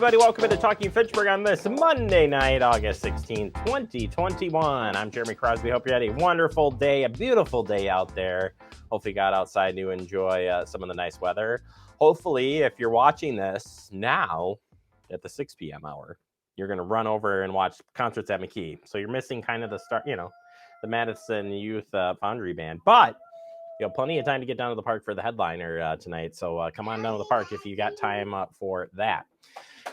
everybody. Welcome into Talking Fitchburg on this Monday night, August 16th, 2021. I'm Jeremy Crosby. Hope you had a wonderful day, a beautiful day out there. Hopefully you got outside to enjoy some of the nice weather. Hopefully, if you're watching this now at the 6 p.m. hour, you're going to run over and watch concerts at McKee. So you're missing kind of the start, the Madison Youth Foundry Band. But you have plenty of time to get down to the park for the headliner tonight. So come on down to the park if you got time for that.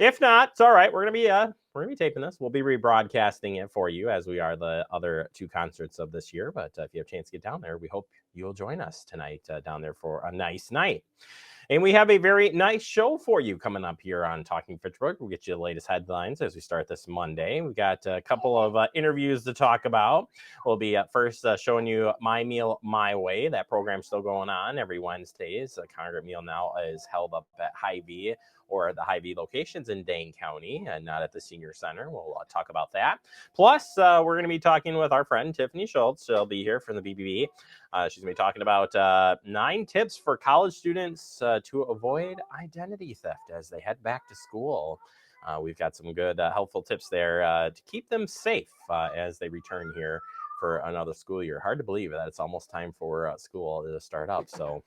If not, it's all right. We're gonna be taping this. We'll be rebroadcasting it for you as we are the other two concerts of this year. But if you have a chance to get down there, we hope you'll join us tonight down there for a nice night. And we have a very nice show for you coming up here on Talking Fitchburg. We'll get you the latest headlines as we start this Monday. We've got a couple of interviews to talk about. We'll be first showing you My Meal, My Way. That program's still going on every Wednesdays. Congregate Meal now is held up at Hy-Vee or the Hy-Vee locations in Dane County and not at the Senior Center. We'll talk about that. Plus, we're going to be talking with our friend Tiffany Schultz. She'll be here from the BBB. She's going to be talking about 9 tips for college students to avoid identity theft as they head back to school. We've got some good, helpful tips there to keep them safe as they return here for another school year. Hard to believe that it's almost time for school to start up. So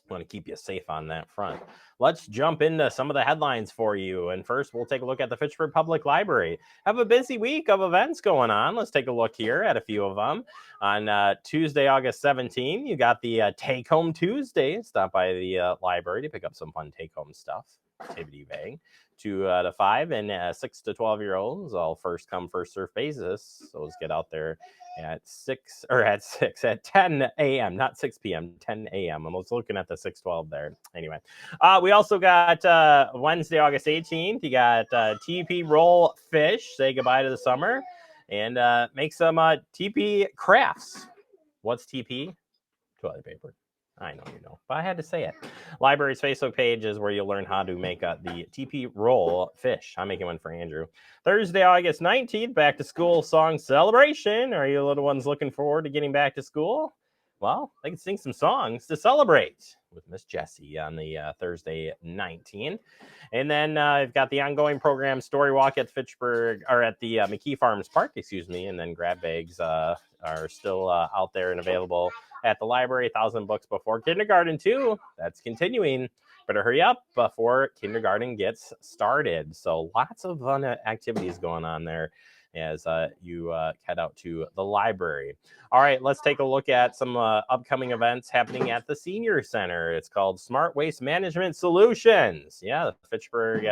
I want to keep you safe on that front. Let's jump into some of the headlines for you. And first, we'll take a look at the Fitchburg Public Library. Have a busy week of events going on. Let's take a look here at a few of them. On Tuesday, August 17th, you got the Take Home Tuesday. Stop by the library to pick up some fun take-home stuff. Activity bag. 2 to 5 and 6 to 12-year-olds, all first come, first serve basis. So let's get out there at 10 a.m., not 6 p.m., 10 a.m. I was looking at the 6:12 there. Anyway, we also got Wednesday, August 18th. You got TP Roll Fish. Say goodbye to the summer and make some TP crafts. What's TP? Toilet paper. I know you know, but I had to say it. Library's Facebook page is where you'll learn how to make the TP Roll Fish. I'm making one for Andrew. Thursday, August 19th, back to school song celebration. Are you little ones looking forward to getting back to school? Well, they can sing some songs to celebrate with Miss Jessie on the Thursday 19th. And then I've got the ongoing program Story Walk at Fitchburg, or at the McKee Farms Park, and then grab bags are still out there and available at the library. 1,000 books before kindergarten too. That's continuing. Better hurry up before kindergarten gets started. So lots of fun activities going on there as you head out to the library. All right, let's take a look at some upcoming events happening at the Senior Center. It's called Smart Waste Management Solutions. Yeah, the Fitchburg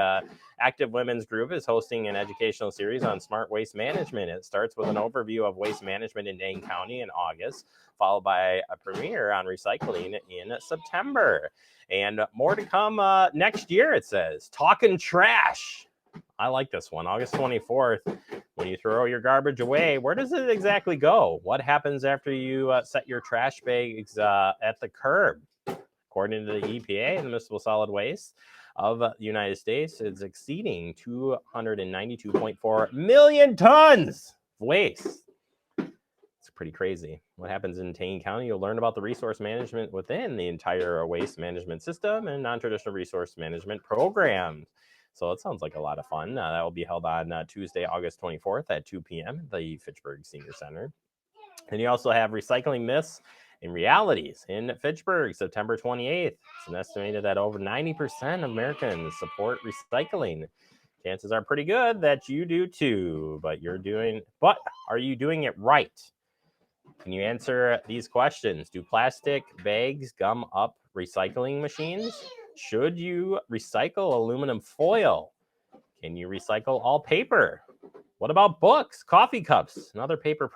Active Women's Group is hosting an educational series on smart waste management. It starts with an overview of waste management in Dane County in August, followed by a premiere on recycling in September. And more to come next year, it says. Talking trash. I like this one. August 24th, when you throw your garbage away, where does it exactly go? What happens after you set your trash bags at the curb? According to the EPA, the Municipal Solid Waste of the United States is exceeding 292.4 million tons of waste. It's pretty crazy. What happens in Dane County? You'll learn about the resource management within the entire waste management system and non-traditional resource management programs. So it sounds like a lot of fun. That will be held on Tuesday, August 24th at 2 p.m. at the Fitchburg Senior Center. And you also have Recycling Myths and Realities in Fitchburg, September 28th. It's an estimated that over 90% of Americans support recycling. Chances are pretty good that you do too, but are you doing it right? Can you answer these questions? Do plastic bags gum up recycling machines? Should you recycle aluminum foil? Can you recycle all paper? What about books, coffee cups, and other paper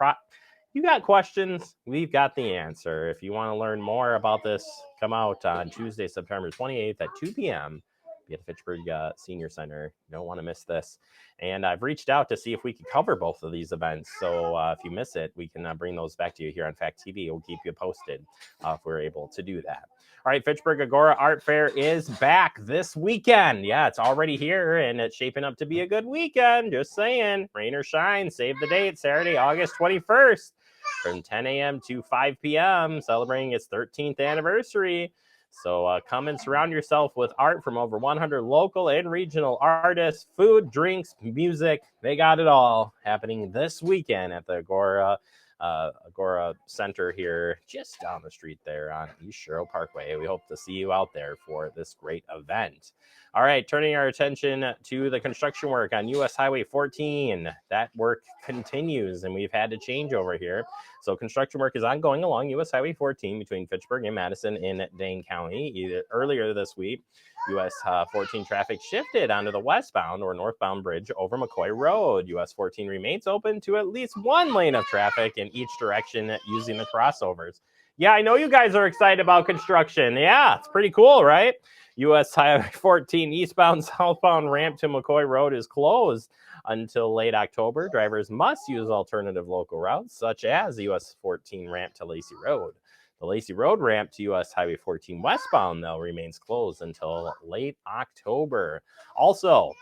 You got questions? We've got the answer. If you want to learn more about this, come out on Tuesday, September 28th at 2 p.m. Be at the Fitchburg Senior Center. You don't want to miss this. And I've reached out to see if we can cover both of these events. So if you miss it, we can bring those back to you here on Fact TV. We'll keep you posted if we're able to do that. All right, Fitchburg Agora Art Fair is back this weekend. Yeah, it's already here, and it's shaping up to be a good weekend. Just saying, rain or shine, save the date, Saturday, August 21st from 10 a.m. to 5 p.m., celebrating its 13th anniversary. So come and surround yourself with art from over 100 local and regional artists, food, drinks, music. They got it all happening this weekend at the Agora Center here, just down the street there on East Shore Parkway. We hope to see you out there for this great event. All right, turning our attention to the construction work on US Highway 14. That work continues, and we've had to change over here. So construction work is ongoing along US Highway 14 between Fitchburg and Madison in Dane County. Earlier this week, US 14 traffic shifted onto the westbound or northbound bridge over McCoy Road. US 14 remains open to at least one lane of traffic in each direction using the crossovers. Yeah, I know you guys are excited about construction. Yeah, it's pretty cool, right? US Highway 14 eastbound southbound ramp to McCoy Road is closed until late October. Drivers must use alternative local routes, such as the US 14 ramp to Lacey Road. The Lacey Road ramp to US Highway 14 westbound, though, remains closed until late October. Also,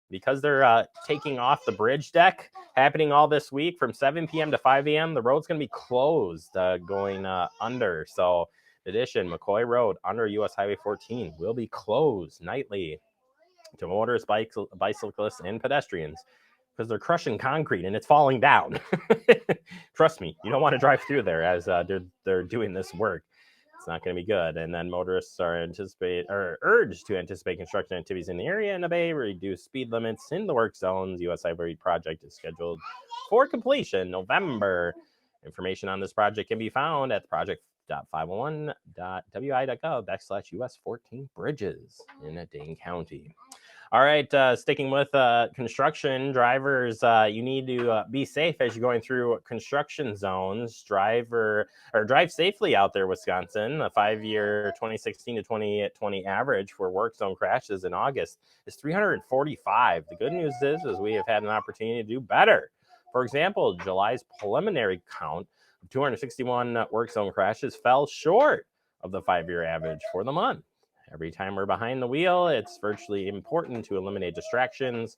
because they're taking off the bridge deck, happening all this week from 7 p.m. to 5 a.m., the road's going to be closed going under. So, in addition, McCoy Road under US Highway 14 will be closed nightly to motorists, bicyclists, and pedestrians because they're crushing concrete and it's falling down. Trust me, you don't want to drive through there as they're doing this work. It's not going to be good. And then motorists are urged to anticipate construction activities in the area and obey reduced speed limits in the work zones. US Highway project is scheduled for completion November. Information on this project can be found at project.501.wi.gov/US14 bridges in Dane County. All right, sticking with construction, drivers, you need to be safe as you're going through construction zones. Drive safely out there, Wisconsin. A 5-year 2016 to 2020 average for work zone crashes in August is 345. The good news is we have had an opportunity to do better. For example, July's preliminary count of 261 work zone crashes fell short of the 5-year average for the month. Every time we're behind the wheel, it's virtually important to eliminate distractions,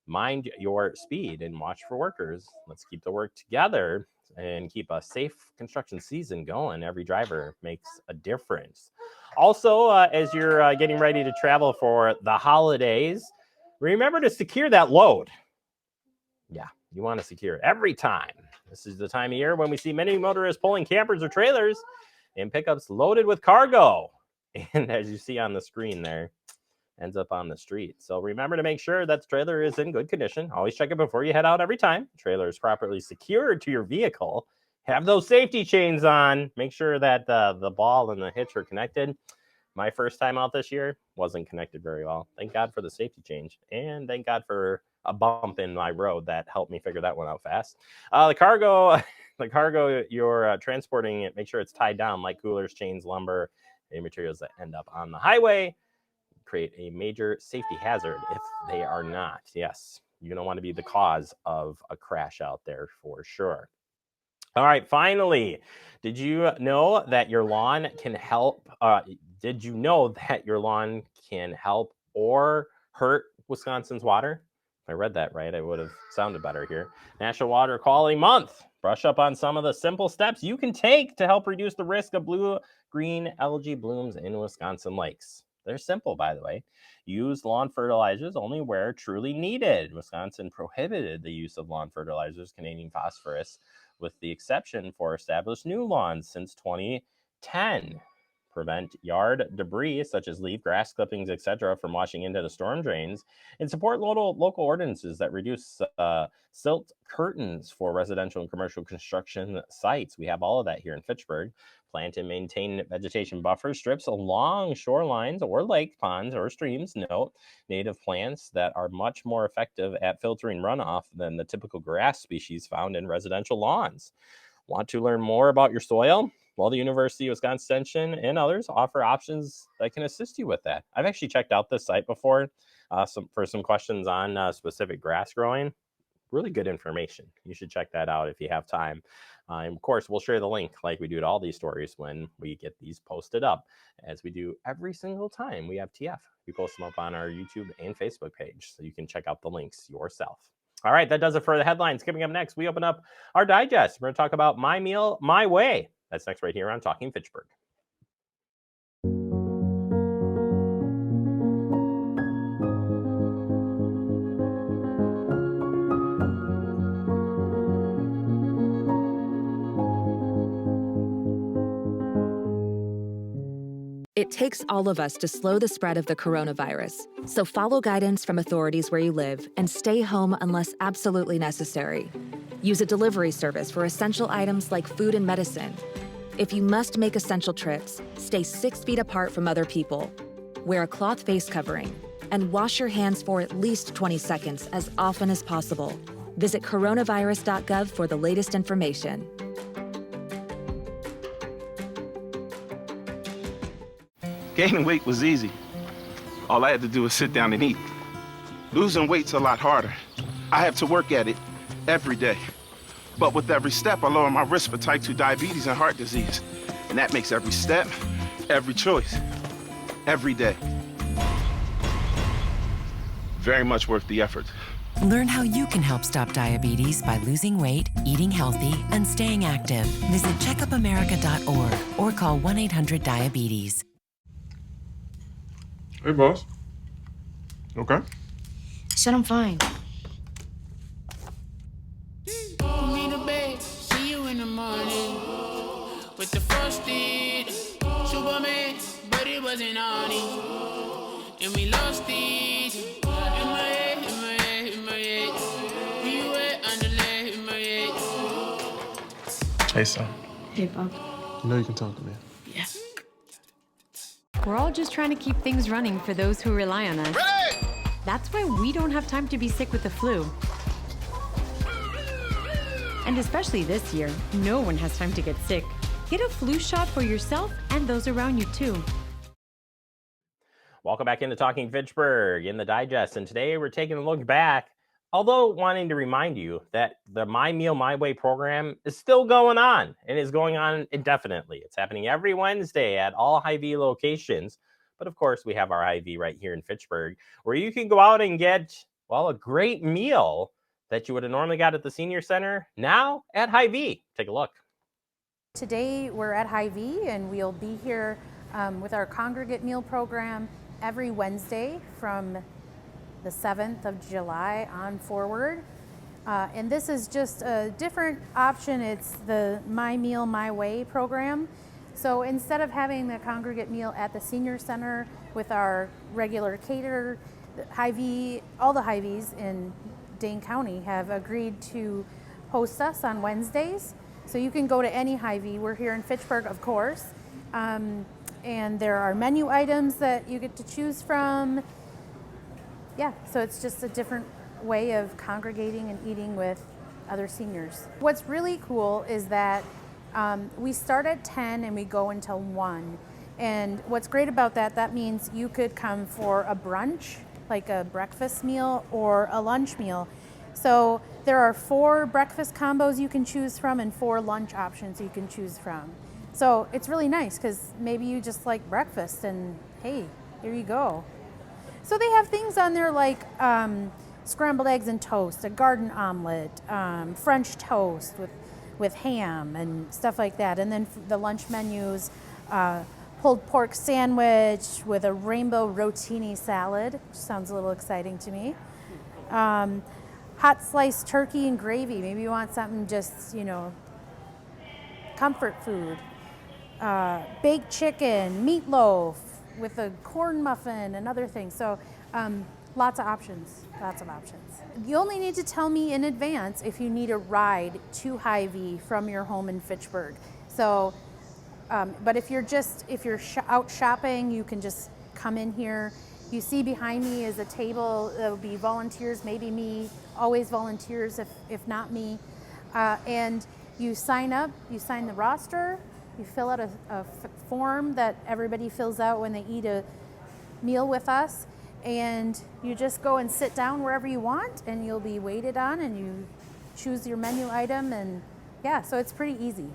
mind your speed, and watch for workers. Let's keep the work together and keep a safe construction season going. Every driver makes a difference. Also, as you're getting ready to travel for the holidays, remember to secure that load. Yeah, you want to secure it every time. This is the time of year when we see many motorists pulling campers or trailers and pickups loaded with cargo. And as you see on the screen there, ends up on the street. So remember to make sure that the trailer is in good condition. Always check it before you head out every time. The trailer is properly secured to your vehicle. Have those safety chains on. Make sure that the ball and the hitch are connected. My first time out this year wasn't connected very well. Thank God for the safety change. And thank God for a bump in my road that helped me figure that one out fast. The cargo you're transporting, make sure it's tied down like coolers, chains, lumber, and materials that end up on the highway create a major safety hazard if they are not. Yes, you don't want to be the cause of a crash out there for sure. All right, finally, did you know that your lawn can help? Did you know that your lawn can help or hurt Wisconsin's water? If I read that right, I would have sounded better here. National Water Quality Month. Brush up on some of the simple steps you can take to help reduce the risk of blue-green algae blooms in Wisconsin lakes. They're simple, by the way. Use lawn fertilizers only where truly needed. Wisconsin prohibited the use of lawn fertilizers containing phosphorus, with the exception for established new lawns since 2010. Prevent yard debris such as leaf, grass clippings, etc. from washing into the storm drains, and support local ordinances that reduce silt curtains for residential and commercial construction sites. We have all of that here in Fitchburg. Plant and maintain vegetation buffer strips along shorelines or lake ponds or streams. Note, native plants that are much more effective at filtering runoff than the typical grass species found in residential lawns. Want to learn more about your soil? Well, the University of Wisconsin Extension and others offer options that can assist you with that. I've actually checked out this site before for some questions on specific grass growing. Really good information. You should check that out if you have time. And of course, we'll share the link like we do to all these stories when we get these posted up, as we do every single time we have TF. We post them up on our YouTube and Facebook page, so you can check out the links yourself. All right, that does it for the headlines. Coming up next, we open up our digest. We're going to talk about My Meal, My Way. That's next right here on Talking Fitchburg. It takes all of us to slow the spread of the coronavirus. So follow guidance from authorities where you live and stay home unless absolutely necessary. Use a delivery service for essential items like food and medicine. If you must make essential trips, stay 6 feet apart from other people. Wear a cloth face covering and wash your hands for at least 20 seconds as often as possible. Visit coronavirus.gov for the latest information. Gaining weight was easy. All I had to do was sit down and eat. Losing weight's a lot harder. I have to work at it every day. But with every step, I lower my risk for type 2 diabetes and heart disease. And that makes every step, every choice, every day very much worth the effort. Learn how you can help stop diabetes by losing weight, eating healthy, and staying active. Visit checkupamerica.org or call 1-800-DIABETES. Hey, boss. Okay? I said I'm fine. Me to bed, see you in the morning with the frosted Superman, but it wasn't on it, and we lost it. In my head, in my head, in my head. We were underlay in my head. Hey, son. Hey, Bob. You know you can talk to me. Yeah. We're all just trying to keep things running for those who rely on us. Ready! That's why we don't have time to be sick with the flu. And especially this year, no one has time to get sick. Get a flu shot for yourself and those around you too. Welcome back into Talking Fitchburg in the digest, and today we're taking a look back, although wanting to remind you that the My Meal, My Way program is still going on and is going on indefinitely. It's happening every Wednesday at all Hy-Vee locations, but of course we have our Hy-Vee right here in Fitchburg, where you can go out and get, well, a great meal that you would have normally got at the senior center, now at Hy-Vee. Take a look. Today we're at Hy-Vee and we'll be here with our congregate meal program every Wednesday from the 7th of July on forward. And this is just a different option. It's the My Meal, My Way program. So instead of having the congregate meal at the senior center with our regular caterer, Hy-Vee, all the Hy-Vees in Dane County have agreed to host us on Wednesdays. So you can go to any Hy-Vee. We're here in Fitchburg, of course. And there are menu items that you get to choose from. Yeah, so it's just a different way of congregating and eating with other seniors. What's really cool is that we start at 10 and we go until 1. And what's great about that, that means you could come for a brunch, like a breakfast meal or a lunch meal. So there are 4 breakfast combos you can choose from and 4 lunch options you can choose from. So it's really nice because maybe you just like breakfast and hey, here you go. So they have things on there like scrambled eggs and toast, a garden omelet, French toast with ham and stuff like that. And then the lunch menus, pulled pork sandwich with a rainbow rotini salad, which sounds a little exciting to me. Hot sliced turkey and gravy. Maybe you want something just, comfort food. Baked chicken, meatloaf with a corn muffin and other things. So lots of options, You only need to tell me in advance if you need a ride to Hy-Vee from your home in Fitchburg. So, but if you're out shopping, you can just come in here. You see behind me is a table. There'll be volunteers, maybe me, always volunteers if not me. And you sign up, you sign the roster, you fill out a form that everybody fills out when they eat a meal with us, and you just go and sit down wherever you want, and you'll be waited on, and you choose your menu item, and yeah, so it's pretty easy.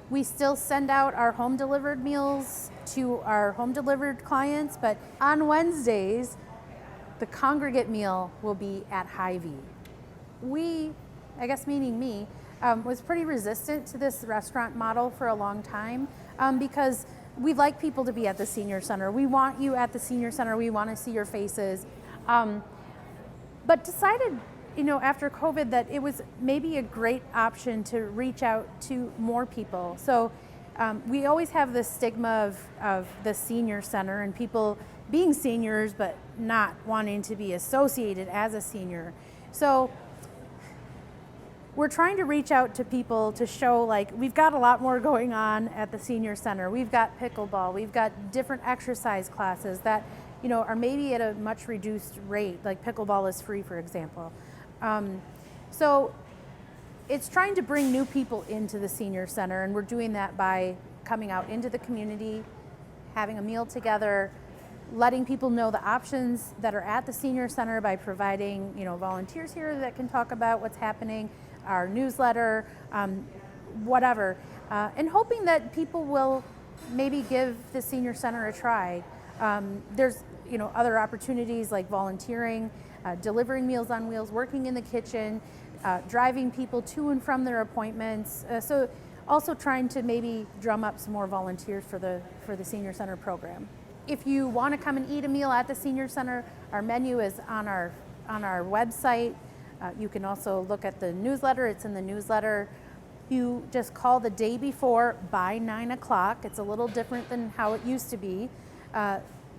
We still send out our home delivered meals to our home delivered clients, but on Wednesdays, the congregate meal will be at Hy-Vee. We, I guess meaning me, was pretty resistant to this restaurant model for a long time because we like people to be at the senior center. We want you at the senior center. We want to see your faces. But decided, after COVID that it was maybe a great option to reach out to more people. So We always have this stigma of the senior center and people being seniors but not wanting to be associated as a senior. So we're trying to reach out to people to show, like, we've got a lot more going on at the senior center. We've got pickleball, we've got different exercise classes that, you know, are maybe at a much reduced rate, like pickleball is free, for example. So it's trying to bring new people into the senior center, and we're doing that by coming out into the community, having a meal together, letting people know the options that are at the senior center by providing, you know, volunteers here that can talk about what's happening, our newsletter, whatever, and hoping that people will maybe give the senior center a try. There's, you know, other opportunities like volunteering, delivering Meals on Wheels, working in the kitchen, driving people to and from their appointments. So also trying to maybe drum up some more volunteers for the senior center program. If you want to come and eat a meal at the senior center, our menu is on our website. You can also look at the newsletter. It's in the newsletter. You just call the day before by 9 o'clock. It's a little different than how it used to be.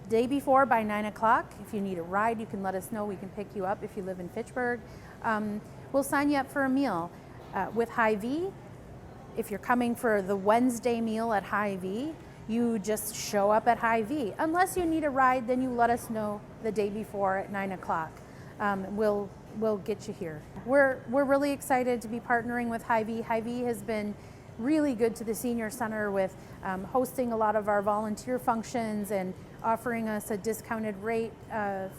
Day before by 9 o'clock. If you need a ride, you can let us know. We can pick you up if you live in Fitchburg. We'll sign you up for a meal. With Hy-Vee, if you're coming for the Wednesday meal at Hy-Vee, you just show up at Hy-Vee. Unless you need a ride, then you let us know the day before at 9 o'clock. We'll get you here. We're really excited to be partnering with Hy-Vee. Hy-Vee has been really good to the senior center with hosting a lot of our volunteer functions and offering us a discounted rate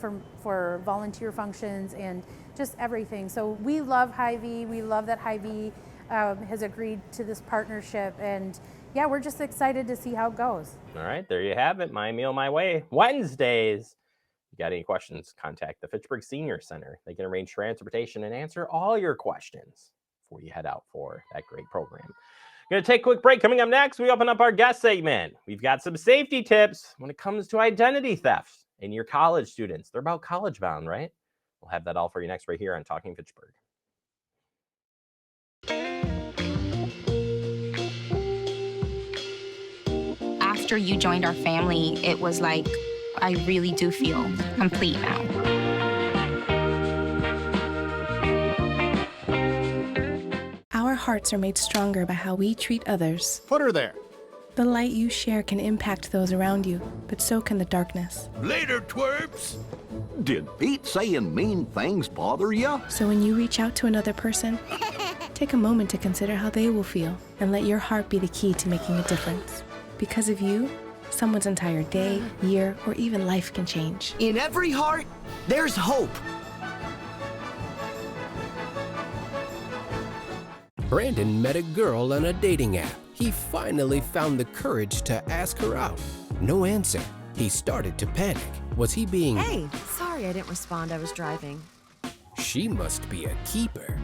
for volunteer functions and just everything. So we love Hy-Vee. We love that Hy-Vee has agreed to this partnership, and yeah, we're just excited to see how it goes. All right, there you have it. My Meal, My Way, Wednesdays. If you got any questions, contact the Fitchburg Senior Center. They can arrange transportation and answer all your questions before you head out for that great program. Going to take a quick break. Coming up next, we open up our guest segment. We've got some safety tips when it comes to identity theft and your college students. They're about college bound, right? We'll have that all for you next right here on Talking Fitchburg. After you joined our family, it was like, I really do feel complete now. Our hearts are made stronger by how we treat others. Put her there. The light you share can impact those around you, but so can the darkness. Later, twerps. Did Pete saying mean things bother you? So when you reach out to another person, take a moment to consider how they will feel and let your heart be the key to making a difference. Because of you, someone's entire day, year, or even life can change. In every heart, there's hope. Brandon met a girl on a dating app. He finally found the courage to ask her out. No answer. He started to panic. Was he being... Hey, sorry I didn't respond. I was driving. She must be a keeper.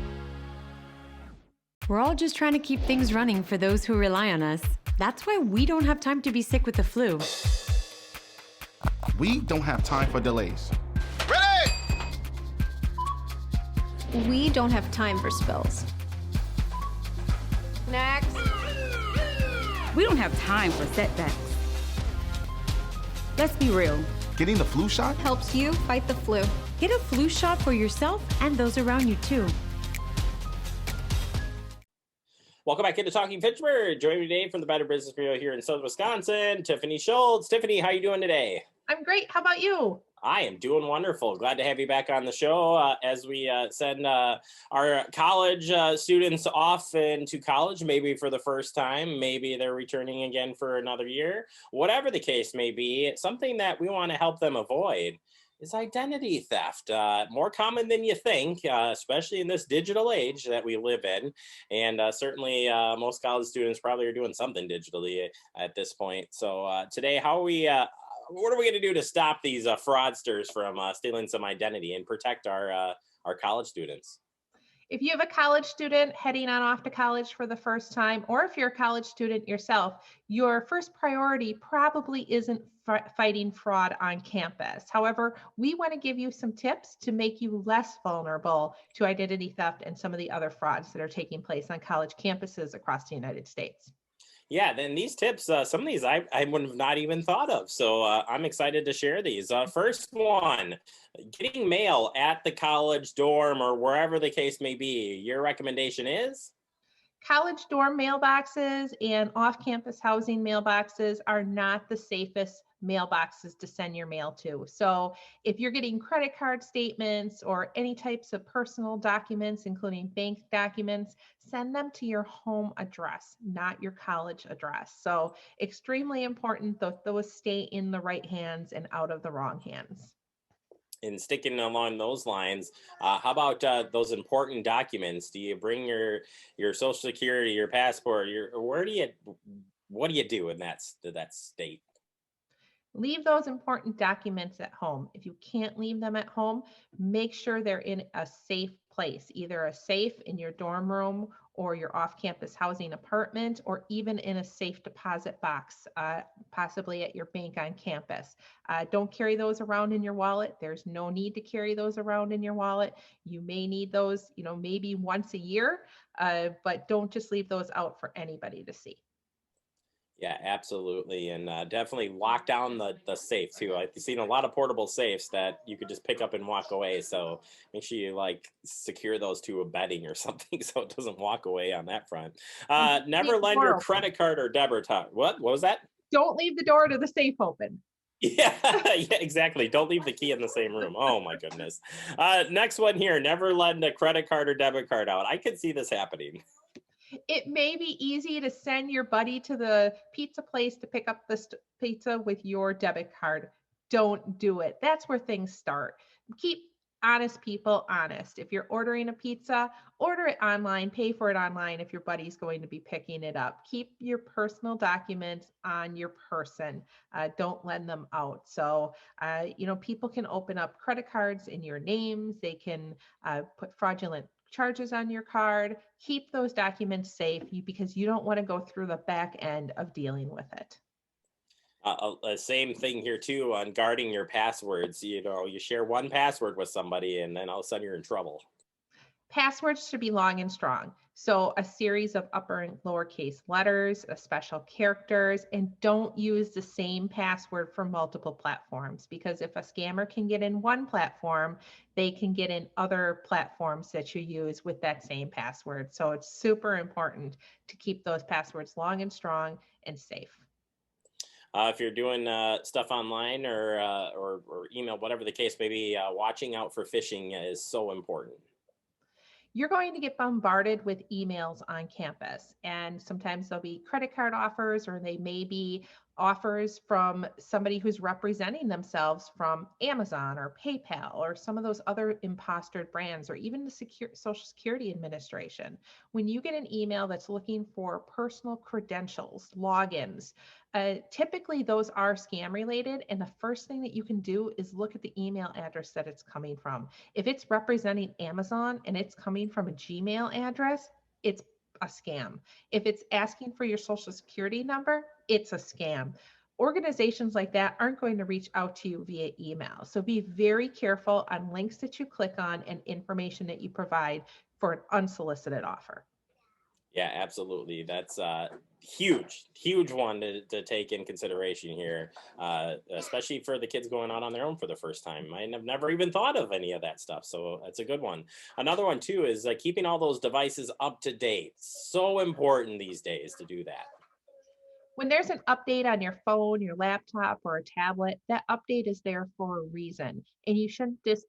We're all just trying to keep things running for those who rely on us. That's why we don't have time to be sick with the flu. We don't have time for delays. Ready! We don't have time for spills. Next. We don't have time for setbacks. Let's be real. Getting the flu shot helps you fight the flu. Get a flu shot for yourself and those around you too. Welcome back into Talking Fitchburg. Joining me today from the Better Business Bureau here in Southern Wisconsin, Tiffany Schultz. Tiffany, how are you doing today? I'm great. How about you? I am doing wonderful. Glad to have you back on the show as we send our college students off into college, maybe for the first time. Maybe they're returning again for another year. Whatever the case may be, something that we want to help them avoid is identity theft. More common than you think, especially in this digital age that we live in. And certainly most college students probably are doing something digitally at this point. So today, what are we going to do to stop these fraudsters from stealing some identity and protect our college students? If you have a college student heading on off to college for the first time, or if you're a college student yourself, your first priority probably isn't fighting fraud on campus. However, we want to give you some tips to make you less vulnerable to identity theft and some of the other frauds that are taking place on college campuses across the United States. Yeah, then these tips, some of these I would have not even thought of. So I'm excited to share these. First one, getting mail at the college dorm or wherever the case may be. Your recommendation is? College dorm mailboxes and off-campus housing mailboxes are not the safest mailboxes to send your mail to. So if you're getting credit card statements or any types of personal documents, including bank documents, send them to your home address, not your college address. So extremely important that those stay in the right hands and out of the wrong hands. And sticking along those lines, how about those important documents? Do you bring your social security, your passport, your where do you what do you do in that state? Leave those important documents at home. If you can't leave them at home, make sure they're in a safe place, either a safe in your dorm room or your off-campus housing apartment, or even in a safe deposit box, possibly at your bank on campus. Don't carry those around in your wallet. There's no need to carry those around in your wallet. You may need those, maybe once a year, but don't just leave those out for anybody to see. Yeah, absolutely, and definitely lock down the safe too. I've seen a lot of portable safes that you could just pick up and walk away. So make sure you like secure those to a bedding or something so it doesn't walk away on that front. Leave Never the lend door your open. credit card or debit card. What was that? Don't leave the door to the safe open. Yeah, yeah, exactly. Don't leave the key in the same room. Oh my goodness. Next one here. Never lend a credit card or debit card out. I could see this happening. It may be easy to send your buddy to the pizza place to pick up the pizza with your debit card. Don't do it. That's where things start. Keep honest people honest. If you're ordering a pizza, order it online, pay for it online if your buddy's going to be picking it up. Keep your personal documents on your person. Don't lend them out. So, people can open up credit cards in your names. They can put fraudulent charges on your card. Keep those documents safe because you don't want to go through the back end of dealing with it. Same thing here too on guarding your passwords. You share one password with somebody and then all of a sudden you're in trouble. Passwords should be long and strong. So a series of upper and lowercase letters, special characters, and don't use the same password for multiple platforms, because if a scammer can get in one platform, they can get in other platforms that you use with that same password. So it's super important to keep those passwords long and strong and safe. If you're doing stuff online or email, whatever the case may be, watching out for phishing is so important. You're going to get bombarded with emails on campus, and sometimes there'll be credit card offers, or they may be offers from somebody who's representing themselves from Amazon or PayPal or some of those other imposter brands, or even the Social Security Administration. When you get an email that's looking for personal credentials, logins, typically those are scam related, and the first thing that you can do is look at the email address that it's coming from. If it's representing Amazon and it's coming from a Gmail address, it's a scam. If it's asking for your social security number, it's a scam. Organizations like that aren't going to reach out to you via email. So be very careful on links that you click on and information that you provide for an unsolicited offer. Yeah, absolutely. That's huge one to take in consideration here, especially for the kids going out on their own for the first time. I have never even thought of any of that stuff. So that's a good one. Another one too is keeping all those devices up to date. So important these days to do that. When there's an update on your phone, your laptop, or a tablet, that update is there for a reason. And you shouldn't just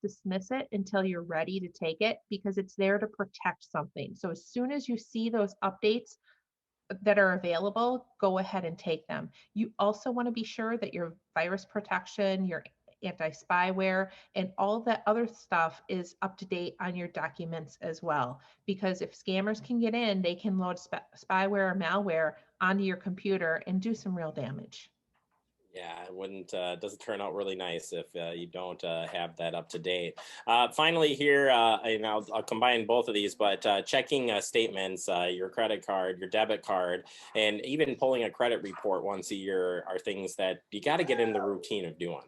dismiss it until you're ready to take it, because it's there to protect something. So as soon as you see those updates that are available, go ahead and take them. You also want to be sure that your virus protection, your anti-spyware, and all of that other stuff is up to date on your documents as well. Because if scammers can get in, they can load spyware or malware onto your computer and do some real damage. Yeah, it wouldn't doesn't turn out really nice if you don't have that up to date. Finally, here, and I'll combine both of these, but checking statements, your credit card, your debit card, and even pulling a credit report once a year are things that you got to get in the routine of doing.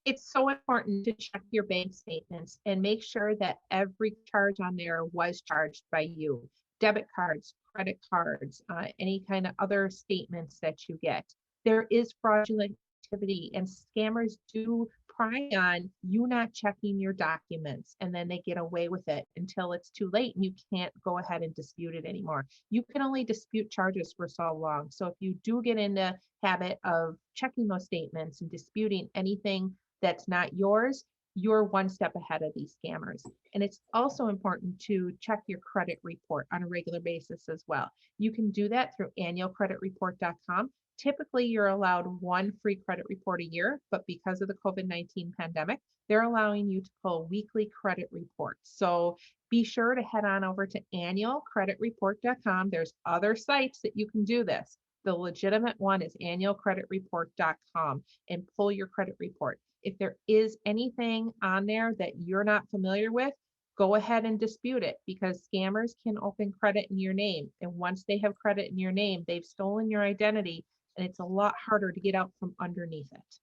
It's so important to check your bank statements and make sure that every charge on there was charged by you. debit cards, credit cards, any kind of other statements that you get. There is fraudulent activity, and scammers do pry on you not checking your documents, and then they get away with it until it's too late and you can't go ahead and dispute it anymore. You can only dispute charges for so long. So if you do get in the habit of checking those statements and disputing anything that's not yours, you're one step ahead of these scammers. And it's also important to check your credit report on a regular basis as well. You can do that through annualcreditreport.com. Typically, you're allowed one free credit report a year, but because of the COVID-19 pandemic, they're allowing you to pull weekly credit reports. So be sure to head on over to annualcreditreport.com. There's other sites that you can do this. The legitimate one is annualcreditreport.com, and pull your credit report. If there is anything on there that you're not familiar with, go ahead and dispute it, because scammers can open credit in your name. And once they have credit in your name, they've stolen your identity, and it's a lot harder to get out from underneath it.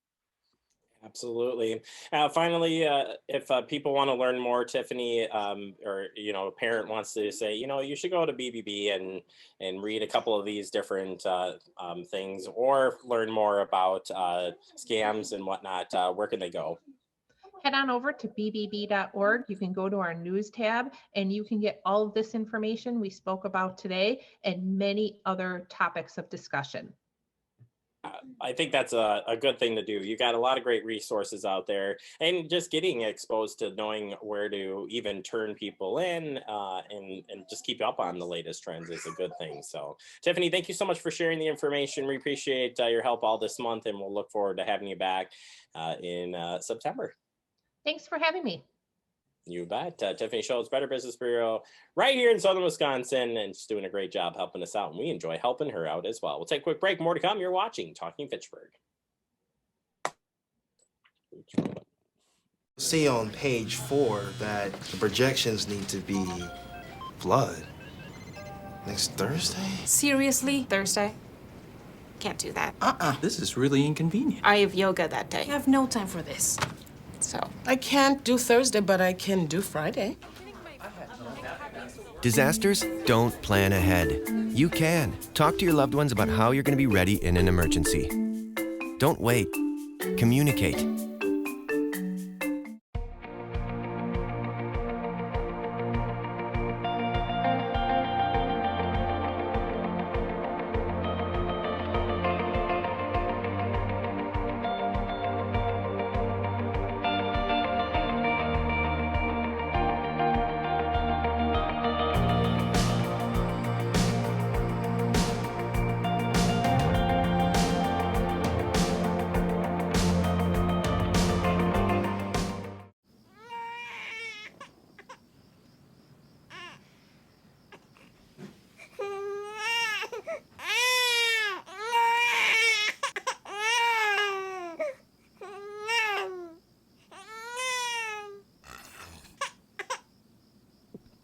Absolutely. Finally, if people want to learn more, Tiffany, or a parent wants to say, you should go to BBB and read a couple of these different things, or learn more about scams and whatnot, where can they go? Head on over to bbb.org. You can go to our news tab, and you can get all of this information we spoke about today and many other topics of discussion. I think that's a good thing to do. You got a lot of great resources out there, and just getting exposed to knowing where to even turn people in and just keep up on the latest trends is a good thing. So, Tiffany, thank you so much for sharing the information. We appreciate your help all this month, and we'll look forward to having you back in September. Thanks for having me. You bet. Tiffany Schultz, Better Business Bureau, right here in Southern Wisconsin, and she's doing a great job helping us out, and we enjoy helping her out as well. We'll take a quick break. More to come. You're watching Talking Fitchburg. See on page 4 that the projections need to be flood next Thursday. Seriously? Thursday? Can't do that. This is really inconvenient. I have yoga that day. I have no time for this. So I can't do Thursday, but I can do Friday. Disasters don't plan ahead. You can. Talk to your loved ones about how you're going to be ready in an emergency. Don't wait. Communicate.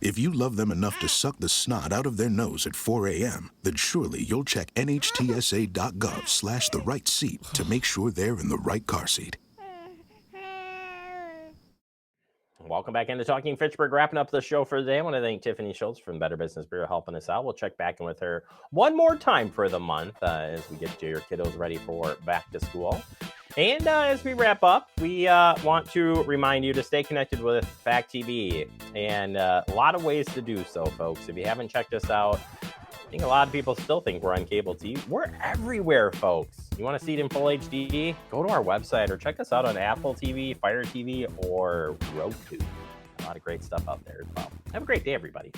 If you love them enough to suck the snot out of their nose at 4 a.m., then surely you'll check nhtsa.gov/the right seat to make sure they're in the right car seat. Welcome back into Talking Fitchburg. Wrapping up the show for today. I want to thank Tiffany Schultz from Better Business Bureau helping us out. We'll check back in with her one more time for the month as we get your kiddos ready for back to school. And as we wrap up, we want to remind you to stay connected with Fact TV, and a lot of ways to do so, folks. If you haven't checked us out, I think a lot of people still think we're on cable TV. We're everywhere, folks. You want to see it in full HD? Go to our website or check us out on Apple TV, Fire TV, or Roku. A lot of great stuff out there as well. Have a great day, everybody.